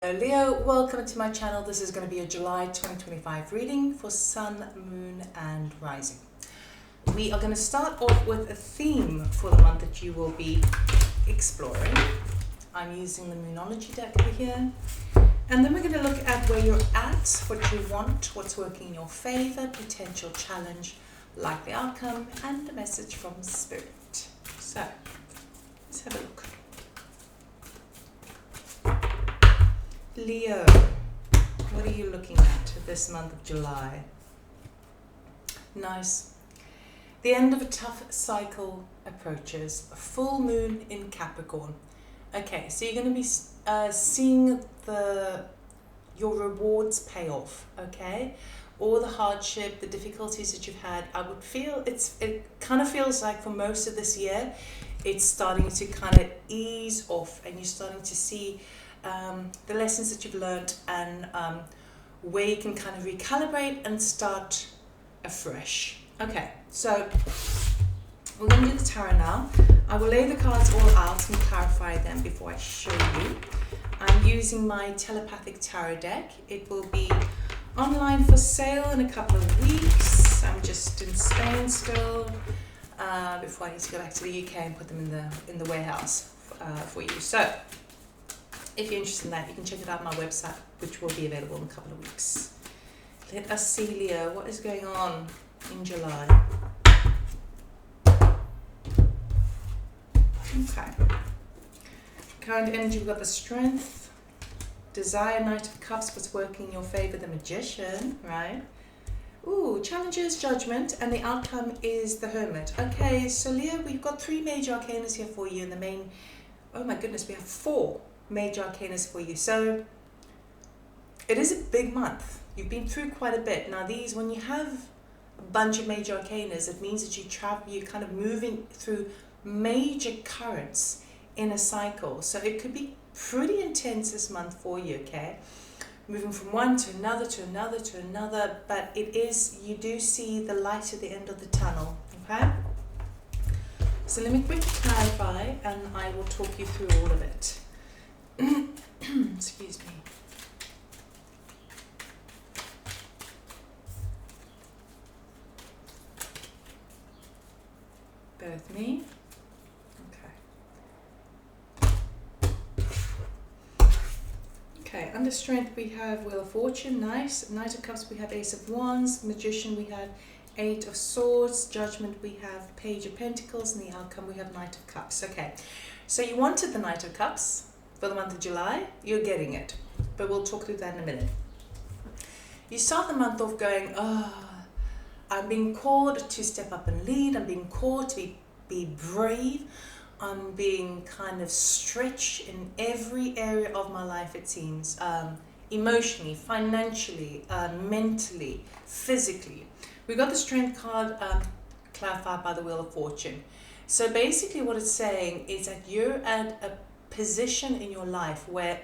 Hello Leo, welcome to my channel. This is going to be a July 2025 reading for Sun, Moon and Rising. We are going to start off with a theme for the month that you will be exploring. I'm using the Moonology deck over here. And then we're going to look at where you're at, what you want, what's working in your favor, potential challenge, likely outcome, and the message from Spirit. So, let's have a look. Leo, what are you looking at this month of July? Nice. The end of a tough cycle approaches. A full moon in Capricorn. Okay, so you're going to be seeing your rewards pay off, okay? All the hardship, the difficulties that you've had, I would feel it kind of feels like for most of this year, it's starting to kind of ease off and you're starting to see the lessons that you've learned and where you can kind of recalibrate and start afresh. Okay, so we're going to do the tarot now. I will lay the cards all out and clarify them before I show you. I'm using my telepathic tarot deck. It will be online for sale in a couple of weeks. I'm just in Spain still before I need to go back to the UK and put them in the warehouse for you. So if you're interested in that, you can check it out on my website, which will be available in a couple of weeks. Let us see, Leo, what is going on in July? Okay. Current energy, we've got the Strength, Desire, Knight of Cups, what's working in your favor, the Magician, right? Ooh, challenges, Judgment, and the outcome is the Hermit. Okay, so Leo, we've got 3 major arcanas here for you in the main. Oh my goodness, we have 4 major arcanas for you. So it is a big month. You've been through quite a bit. Now these, when you have a bunch of major arcanas, it means that you're kind of moving through major currents in a cycle. So it could be pretty intense this month for you, okay? Moving from one to another, to another, to another, but you do see the light at the end of the tunnel, okay? So let me quickly clarify and I will talk you through all of it. Excuse me. Bear with me. Okay, under Strength we have Wheel of Fortune, nice. Knight of Cups we have Ace of Wands. Magician we have 8 of Swords. Judgment we have Page of Pentacles, and the outcome we have Knight of Cups. Okay, so you wanted the Knight of Cups for the month of July, you're getting it, but we'll talk through that in a minute. You start the month off going, I'm being called to step up and lead, I'm being called to be brave, I'm being kind of stretched in every area of my life, it seems, emotionally, financially, mentally, physically. We got the Strength card clarified by the Wheel of Fortune. So basically what it's saying is that you're at a position in your life where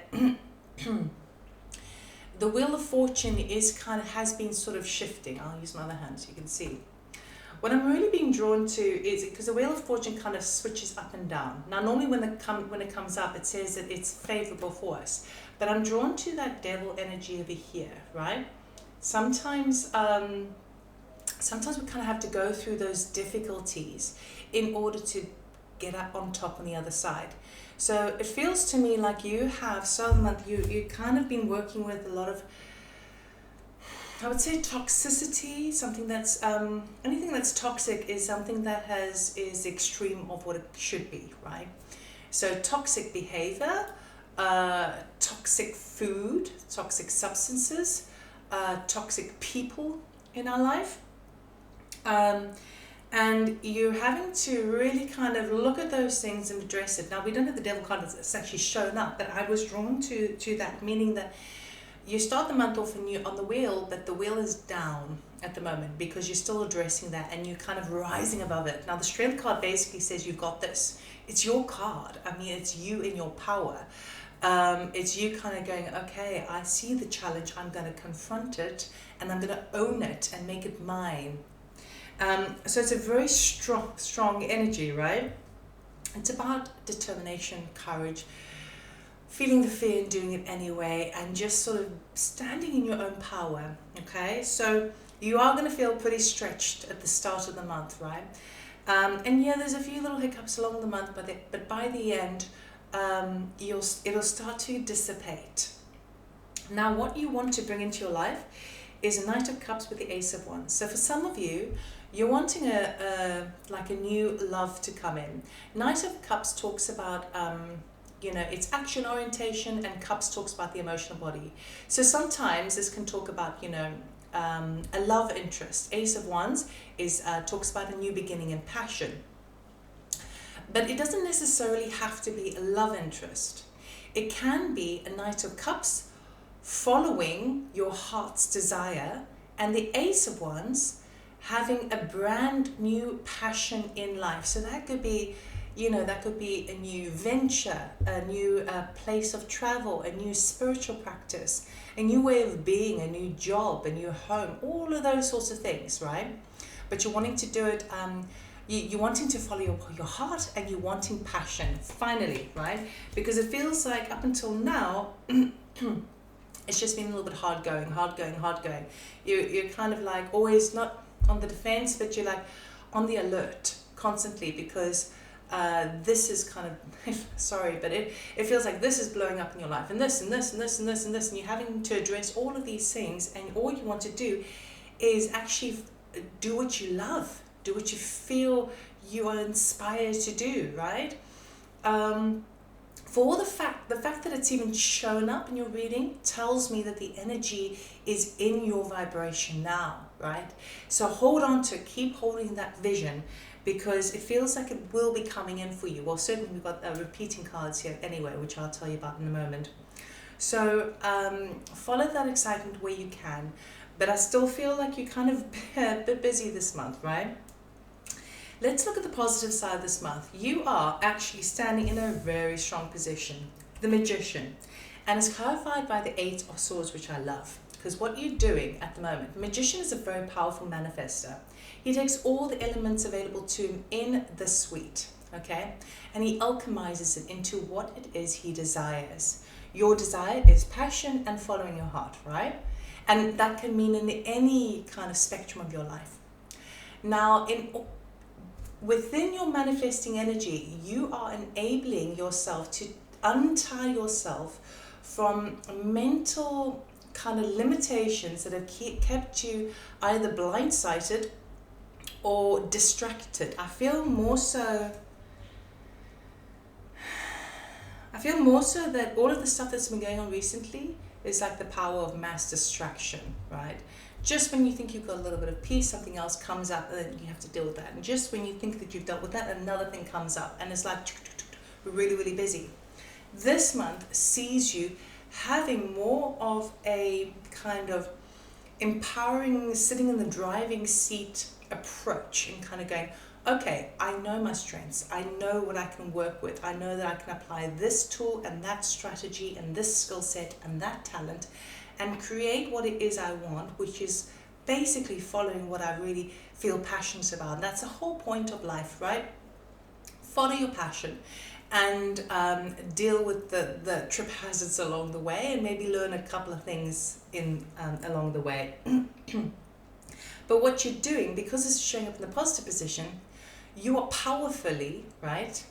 the Wheel of Fortune has been sort of shifting. I'll use my other hand so you can see. What I'm really being drawn to is, because the Wheel of Fortune kind of switches up and down. Now normally when it comes up, it says that it's favorable for us, but I'm drawn to that Devil energy over here, right? Sometimes we kind of have to go through those difficulties in order to get up on top on the other side. So it feels to me like you have you kind of been working with a lot of, I would say, toxicity. Something that's anything that's toxic is something that is extreme of what it should be, right? So toxic behavior, toxic food, toxic substances, toxic people in our life. And you're having to really kind of look at those things and address it. Now, we don't have the Devil card that's actually shown up, but I was drawn to that, meaning that you start the month off and you're on the wheel, but the wheel is down at the moment because you're still addressing that and you're kind of rising above it. Now, the Strength card basically says you've got this. It's your card. I mean, it's you in your power. It's you kind of going, okay, I see the challenge. I'm going to confront it and I'm going to own it and make it mine. So it's a very strong energy, right? It's about determination, courage, feeling the fear and doing it anyway, and just sort of standing in your own power, okay? So you are going to feel pretty stretched at the start of the month, right? And yeah, there's a few little hiccups along the month, but by the end, it'll start to dissipate. Now, what you want to bring into your life is a Knight of Cups with the Ace of Wands. So for some of you, you're wanting a new love to come in. Knight of Cups talks about it's action orientation, and Cups talks about the emotional body. So sometimes this can talk about a love interest. Ace of Wands talks about a new beginning and passion. But it doesn't necessarily have to be a love interest. It can be a Knight of Cups following your heart's desire, and the Ace of Wands having a brand new passion in life. So that could be, that could be a new venture, a new place of travel, a new spiritual practice, a new way of being, a new job, a new home, all of those sorts of things, right? But you're wanting to do it, you're wanting to follow your heart, and you're wanting passion, finally, right? Because it feels like up until now, it's just been a little bit hard going. You're kind of like always not on the defense, but you're like on the alert constantly, because this is kind of, sorry, but it feels like this is blowing up in your life, and this, and this, and this, and this, and this, and you're having to address all of these things, and all you want to do is actually do what you love, do what you feel you are inspired to do, right? For the fact that it's even shown up in your reading tells me that the energy is in your vibration now, right? So hold on to it, keep holding that vision, because it feels like it will be coming in for you. Well, certainly we've got repeating cards here anyway, which I'll tell you about in a moment. So follow that excitement where you can, but I still feel like you're kind of a bit busy this month, right? Let's look at the positive side this month. You are actually standing in a very strong position, the Magician, and it's clarified by the Eight of Swords, which I love, because what you're doing at the moment, the Magician is a very powerful manifester. He takes all the elements available to him in the suite, okay, and he alchemizes it into what it is he desires. Your desire is passion and following your heart, right? And that can mean in any kind of spectrum of your life. Now, within your manifesting energy, you are enabling yourself to untie yourself from mental kind of limitations that have kept you either blindsided or distracted. I feel more so that all of the stuff that's been going on recently is like the power of mass distraction, right? Just when you think you've got a little bit of peace, something else comes up, and then you have to deal with that. And just when you think that you've dealt with that, another thing comes up, and it's like we're really, really busy. This month sees you having more of a kind of empowering, sitting in the driving seat approach, and kind of going, okay, I know my strengths, I know what I can work with, I know that I can apply this tool and that strategy and this skill set and that talent, and create what it is I want, which is basically following what I really feel passionate about. And that's the whole point of life, right? Follow your passion, and deal with the trip hazards along the way, and maybe learn a couple of things along the way. But what you're doing, because it's showing up in the positive position, you are powerfully, right,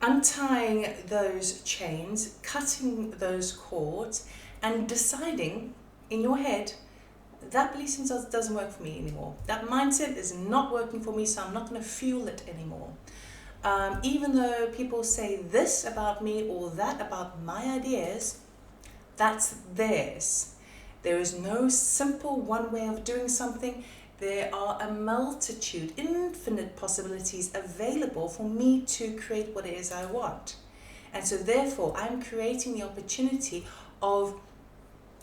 untying those chains, cutting those cords, and deciding in your head, that belief system doesn't work for me anymore. That mindset is not working for me, so I'm not going to fuel it anymore. Even though people say this about me or that about my ideas, that's theirs. There is no simple one way of doing something. There are a multitude, infinite possibilities available for me to create what it is I want. And so therefore, I'm creating the opportunity of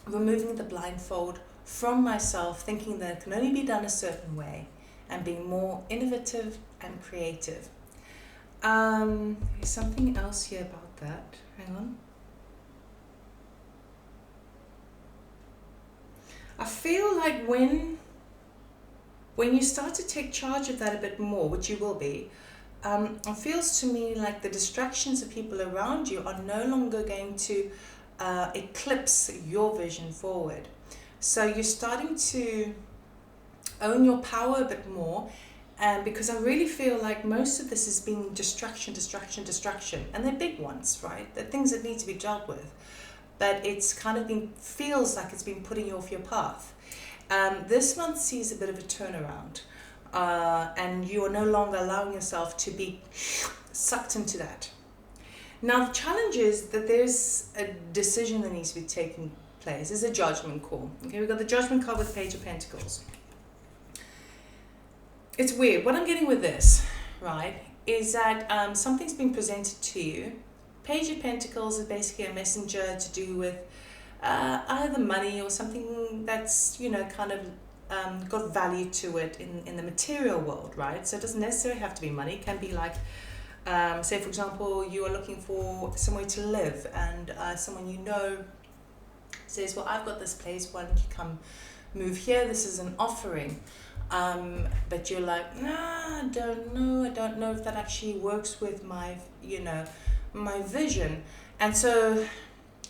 removing the blindfold from myself, thinking that it can only be done a certain way, and being more innovative and creative. There's something else here about that. Hang on. I feel like when you start to take charge of that a bit more, which you will be, it feels to me like the distractions of people around you are no longer going to eclipse your vision forward. So you're starting to own your power a bit more, and because I really feel like most of this has been distraction, and they're big ones, right? They're things that need to be dealt with, but it's kind of feels like it's been putting you off your path. This month sees a bit of a turnaround, and you are no longer allowing yourself to be sucked into that. Now the challenge is that there's a decision that needs to be taking place. There's a judgment call. Okay, we've got the judgment card with the Page of Pentacles. It's weird. What I'm getting with this, right, is that something's been presented to you. Page of Pentacles is basically a messenger to do with either money or something that's, you know, kind of got value to it in the material world, right? So it doesn't necessarily have to be money. It can be like, say for example, you are looking for somewhere to live, and someone you know says, well, I've got this place, why don't you come move here? This is an offering. But you're like, nah, I don't know if that actually works with my, you know, my vision. And so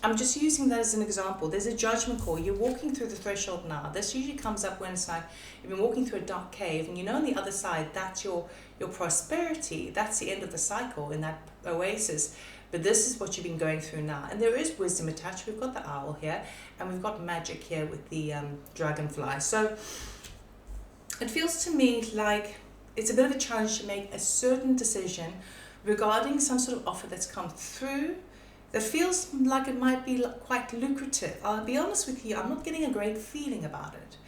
I'm just using that as an example. There's a judgment call. You're walking through the threshold now. This usually comes up when it's like you've been walking through a dark cave, and you know on the other side, that's your prosperity. That's the end of the cycle in that oasis. But this is what you've been going through now. And there is wisdom attached. We've got the owl here, and we've got magic here with the dragonfly. So it feels to me like it's a bit of a challenge to make a certain decision regarding some sort of offer that's come through that feels like it might be quite lucrative. I'll be honest with you, I'm not getting a great feeling about it.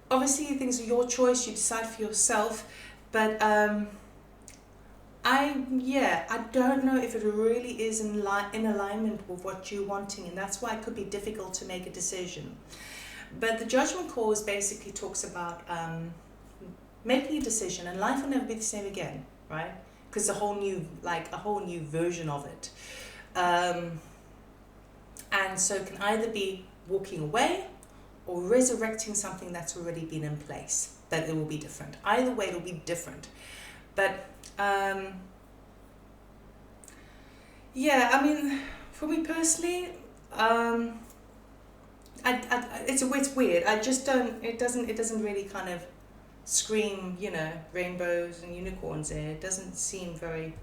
Obviously, things are your choice, you decide for yourself, but I don't know if it really is in alignment with what you're wanting, and that's why it could be difficult to make a decision. But the judgment call basically talks about making a decision, and life will never be the same again, right? Because a whole new version of it. And so it can either be walking away or resurrecting something that's already been in place, that it will be different. Either way, it'll be different. But yeah, I mean, for me personally, it's weird. I just don't. It doesn't really kind of scream, you know, rainbows and unicorns there. It doesn't seem very.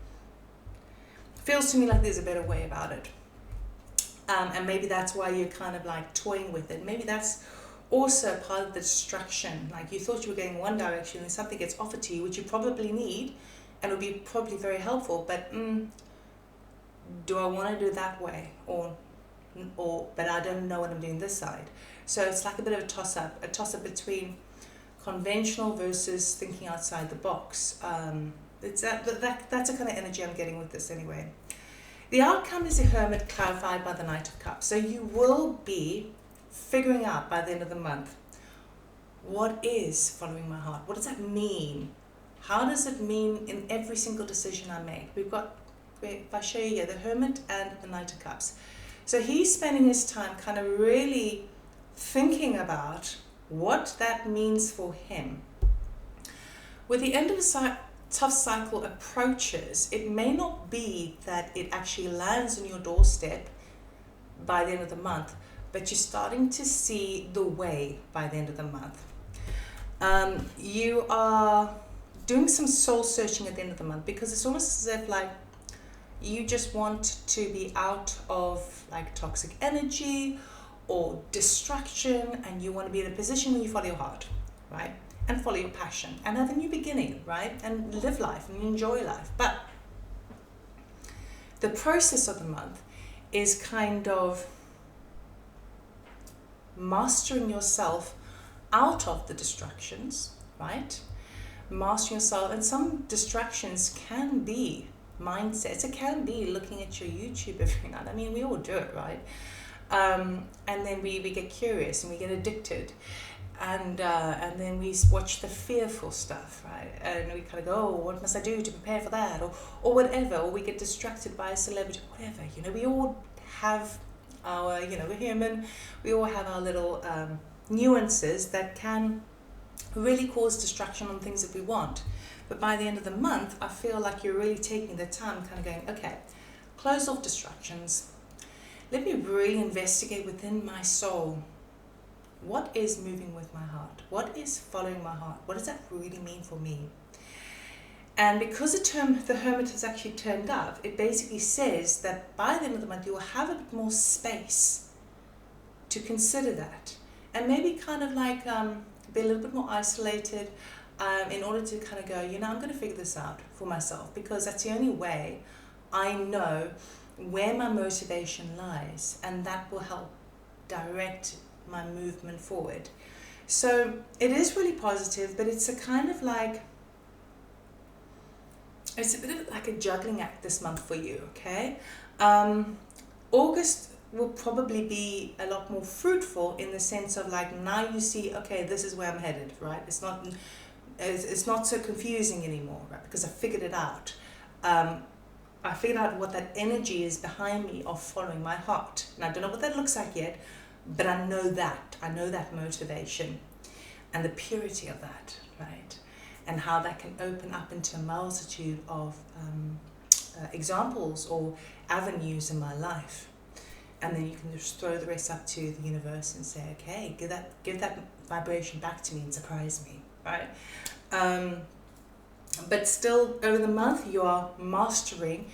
Feels to me like there's a better way about it. And maybe that's why you're kind of like toying with it. Maybe that's also part of the distraction. Like you thought you were going one direction, and something gets offered to you, which you probably need, and will be probably very helpful. But do I want to do it that way, or but I don't know what I'm doing this side. So it's like a bit of a toss-up between conventional versus thinking outside the box. It's that's the kind of energy I'm getting with this anyway. The outcome is a Hermit clarified by the Knight of Cups. So you will be figuring out by the end of the month, what is following my heart? What does that mean? How does it mean in every single decision I make? We've got, if I show you here, the Hermit and the Knight of Cups. So he's spending his time kind of really thinking about what that means for him. With the end of a tough cycle approaches, it may not be that it actually lands on your doorstep by the end of the month, but you're starting to see the way by the end of the month. You are doing some soul searching at the end of the month, because it's almost as if like you just want to be out of like toxic energy or distraction, and you want to be in a position where you follow your heart, right? And follow your passion and have a new beginning, right? And live life and enjoy life. But the process of the month is kind of mastering yourself out of the distractions, right? Mastering yourself, and some distractions can be mindsets. It can be looking at your YouTube every night. I mean, we all do it, right? And then we get curious and we get addicted. And then we watch the fearful stuff, right? And we kind of go, oh, what must I do to prepare for that? Or whatever. Or we get distracted by a celebrity, whatever. You know, we all have our, you know, we're human. We all have our little nuances that can really cause distraction on things that we want. But by the end of the month, I feel like you're really taking the time, kind of going, okay, close off distractions. Let me really investigate within my soul. What is moving with my heart? What is following my heart? What does that really mean for me? And because the Hermit has actually turned up, it basically says that by the end of the month, you will have a bit more space to consider that. And maybe kind of like be a little bit more isolated in order to kind of go, I'm going to figure this out for myself, because that's the only way I know where my motivation lies, and that will help direct my movement forward. So it is really positive, but it's a kind of like, it's a bit of like a juggling act this month for you, okay? August will probably be a lot more fruitful in the sense of like, now you see, okay, this is where I'm headed, right? It's not so confusing anymore, right? Because I figured it out. I figured out what that energy is behind me of following my heart. And I don't know what that looks like yet, but I know that. I know that motivation and the purity of that, right? And how that can open up into a multitude of examples or avenues in my life. And then you can just throw the rest up to the universe and say, okay, give that vibration back to me and surprise me, right? But still, over the month, you are mastering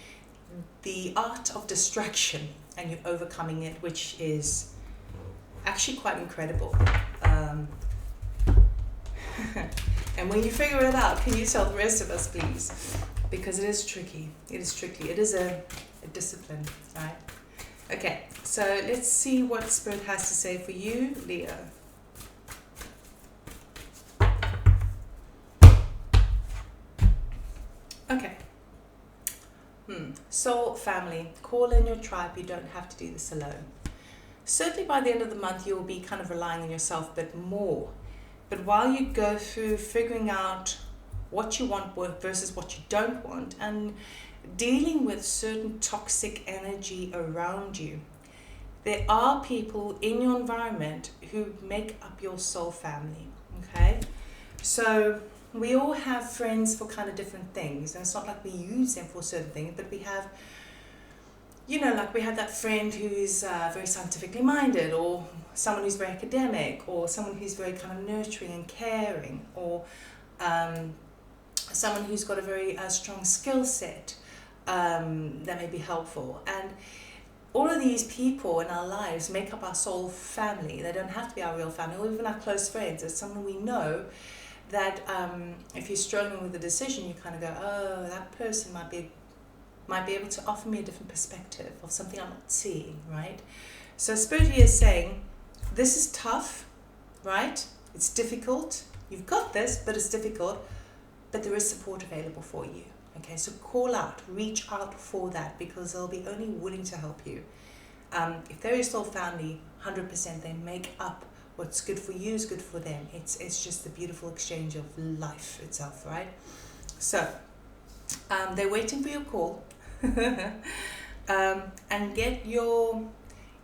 the art of distraction and you're overcoming it, which is actually quite incredible. And when you figure it out, can you tell the rest of us, please? Because it is tricky. It is tricky. It is a discipline, right? Okay, so let's see what Spirit has to say for you, Leo. Okay. Soul family, call in your tribe. You don't have to do this alone. Certainly by the end of the month, you'll be kind of relying on yourself a bit more. But while you go through figuring out what you want versus what you don't want and dealing with certain toxic energy around you, there are people in your environment who make up your soul family, okay? So we all have friends for kind of different things, and it's not like we use them for certain things, but we have, like we have that friend who's very scientifically minded, or someone who's very academic, or someone who's very kind of nurturing and caring, or someone who's got a very strong skill set that may be helpful. And all of these people in our lives make up our soul family. They don't have to be our real family, or even our close friends. It's someone we know that if you're struggling with a decision, you kind of go, oh, that person might be able to offer me a different perspective of something I'm not seeing, right? So Spirit here is saying, this is tough, right? It's difficult. You've got this, but it's difficult. But there is support available for you. Okay, so call out, reach out for that, because they'll be only willing to help you. If they're your soul family, 100%, they make up what's good for you is good for them. It's just the beautiful exchange of life itself, right? So they're waiting for your call. And get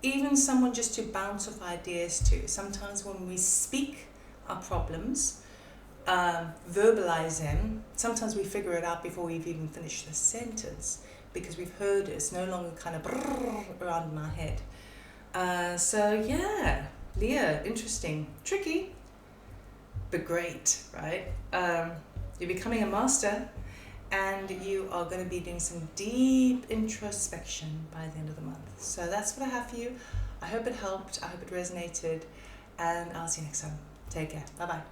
even someone just to bounce off ideas to. Sometimes when we speak our problems, verbalize them, sometimes we figure it out before we've even finished the sentence, because we've heard it. It's no longer kind of around in our head. So yeah, Leo, interesting, tricky, but great, right? You're becoming a master, and you are going to be doing some deep introspection by the end of the month. So that's what I have for you. I hope it helped. I hope it resonated, and I'll see you next time. Take care. Bye-bye.